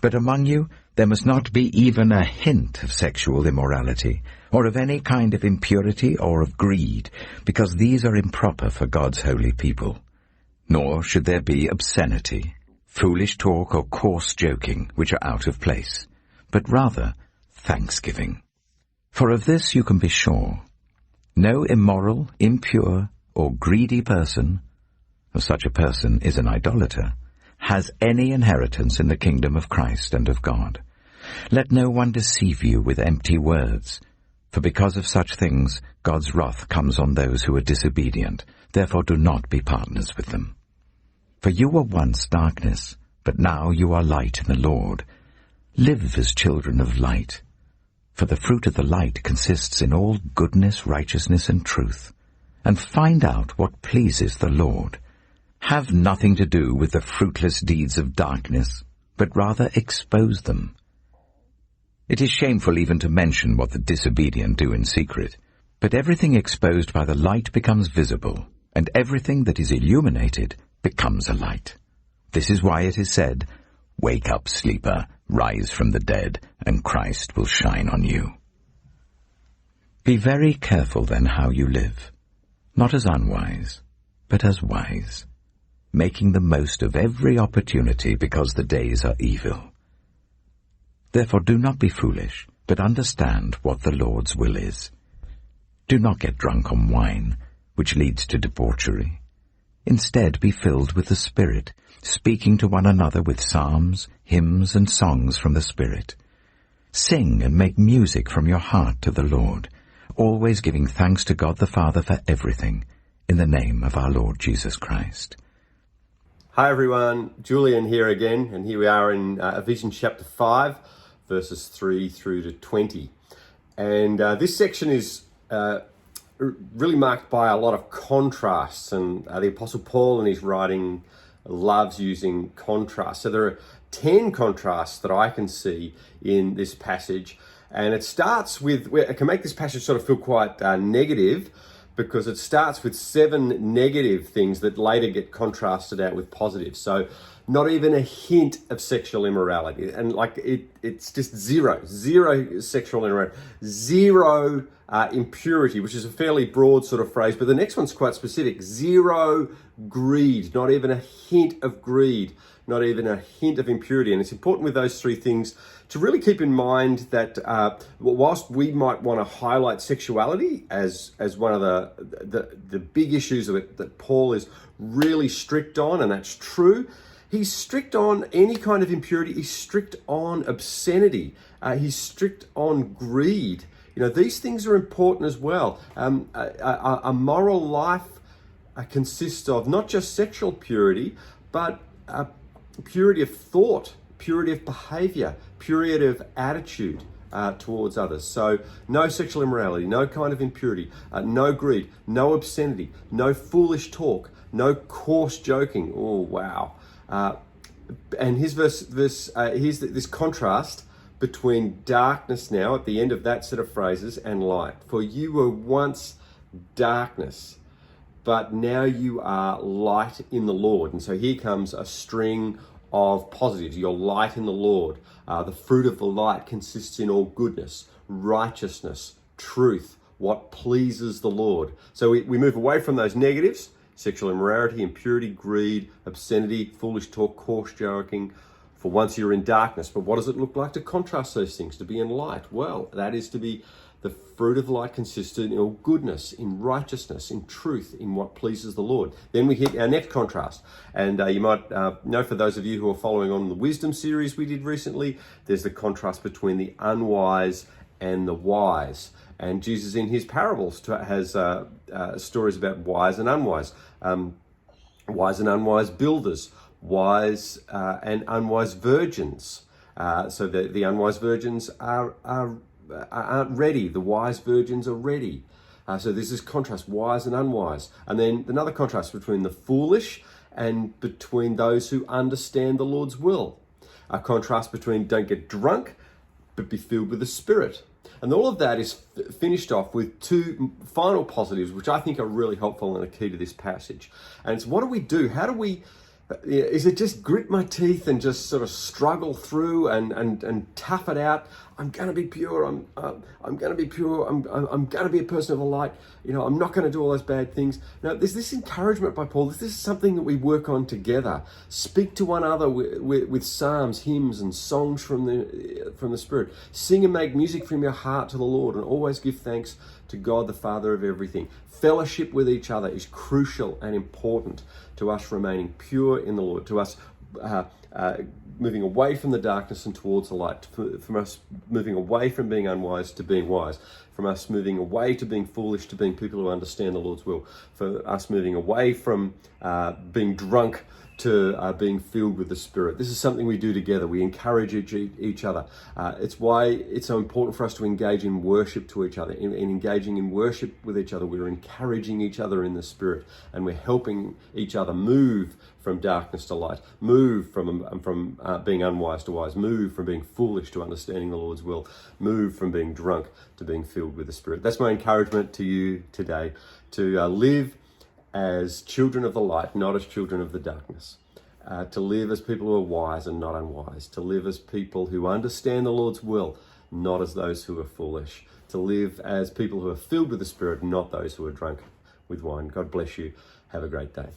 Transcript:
But among you there must not be even a hint of sexual immorality, or of any kind of impurity or of greed, because these are improper for God's holy people. Nor should there be obscenity, foolish talk or coarse joking, which are out of place, but rather thanksgiving. For of this you can be sure, no immoral, impure, or greedy person, for such a person is an idolater, has any inheritance in the kingdom of Christ and of God. Let no one deceive you with empty words, for because of such things God's wrath comes on those who are disobedient. Therefore do not be partners with them. For you were once darkness, but now you are light in the Lord. Live as children of light. For the fruit of the light consists in all goodness, righteousness, and truth. And find out what pleases the Lord. Have nothing to do with the fruitless deeds of darkness, but rather expose them. It is shameful even to mention what the disobedient do in secret. But everything exposed by the light becomes visible, and everything that is illuminated becomes a light. This is why it is said, "Wake up, sleeper, rise from the dead, and Christ will shine on you." Be very careful then how you live, not as unwise, but as wise, making the most of every opportunity because the days are evil. Therefore do not be foolish, but understand what the Lord's will is. Do not get drunk on wine, which leads to debauchery. Instead be filled with the Spirit, speaking to one another with psalms, hymns, and songs from the Spirit. Sing and make music from your heart to the Lord, always giving thanks to God the Father for everything, in the name of our Lord Jesus Christ. Hi everyone, Julian here again, and here we are in Ephesians chapter 5, verses 3 through to 20. And this section is really marked by a lot of contrasts, and the Apostle Paul in his writing loves using contrast. So there are 10 contrasts that I can see in this passage, and it starts with, it can make this passage sort of feel quite negative, because it starts with 7 negative things that later get contrasted out with positive. So not even a hint of sexual immorality. And like it's just zero sexual immorality, zero impurity, which is a fairly broad sort of phrase, but the next one's quite specific. Zero greed, not even a hint of greed, not even a hint of impurity. And it's important with those 3 things to really keep in mind that whilst we might want to highlight sexuality as one of the big issues of it that Paul is really strict on, and that's true, he's strict on any kind of impurity. He's strict on obscenity. He's strict on greed. You know, these things are important as well. A moral life consists of not just sexual purity, but purity of thought, purity of behavior, purity of attitude towards others. So no sexual immorality, no kind of impurity, no greed, no obscenity, no foolish talk, no coarse joking. Oh, wow. And here's here's this contrast between darkness now at the end of that set of phrases and light. For you were once darkness, but now you are light in the Lord. And so here comes a string of positives. You're light in the Lord. The fruit of the light consists in all goodness, righteousness, truth, what pleases the Lord. So we move away from those negatives: sexual immorality, impurity, greed, obscenity, foolish talk, coarse joking. For once you're in darkness. But what does it look like to contrast those things, to be in light? Well, that is to be the fruit of the light consistent in all goodness, in righteousness, in truth, in what pleases the Lord. Then we hit our next contrast. And you might know, for those of you who are following on the wisdom series we did recently, there's the contrast between the unwise and the wise. And Jesus in his parables has stories about wise and unwise, wise and unwise builders, wise and unwise virgins. So the unwise virgins aren't ready. The wise virgins are ready. So there's this contrast, wise and unwise. And then another contrast between the foolish and between those who understand the Lord's will. A contrast between don't get drunk, but be filled with the Spirit. And all of that is finished off with 2 final positives, which I think are really helpful and a key to this passage. And it's, what do we do? How do Is it just grit my teeth and just sort of struggle through and tough it out? I'm going to be pure. I'm going to be pure. I'm going to be a person of the light. I'm not going to do all those bad things. No, there's this encouragement by Paul. This is something that we work on together. Speak to one another with psalms, hymns, and songs from the Spirit. Sing and make music from your heart to the Lord, and always give thanks to God, the Father of everything. Fellowship with each other is crucial and important to us remaining pure in the Lord, to us moving away from the darkness and towards the light, from us moving away from being unwise to being wise, from us moving away to being foolish to being people who understand the Lord's will, for us moving away from being drunk to being filled with the Spirit. This is something we do together. We encourage each other. It's why it's so important for us to engage in worship to each other. In engaging in worship with each other, we're encouraging each other in the Spirit, and we're helping each other move from darkness to light, move from being unwise to wise, move from being foolish to understanding the Lord's will, move from being drunk to being filled with the Spirit. That's my encouragement to you today, to live as children of the light, not as children of the darkness. To live as people who are wise and not unwise. To live as people who understand the Lord's will, not as those who are foolish. To live as people who are filled with the Spirit, not those who are drunk with wine. God bless you. Have a great day.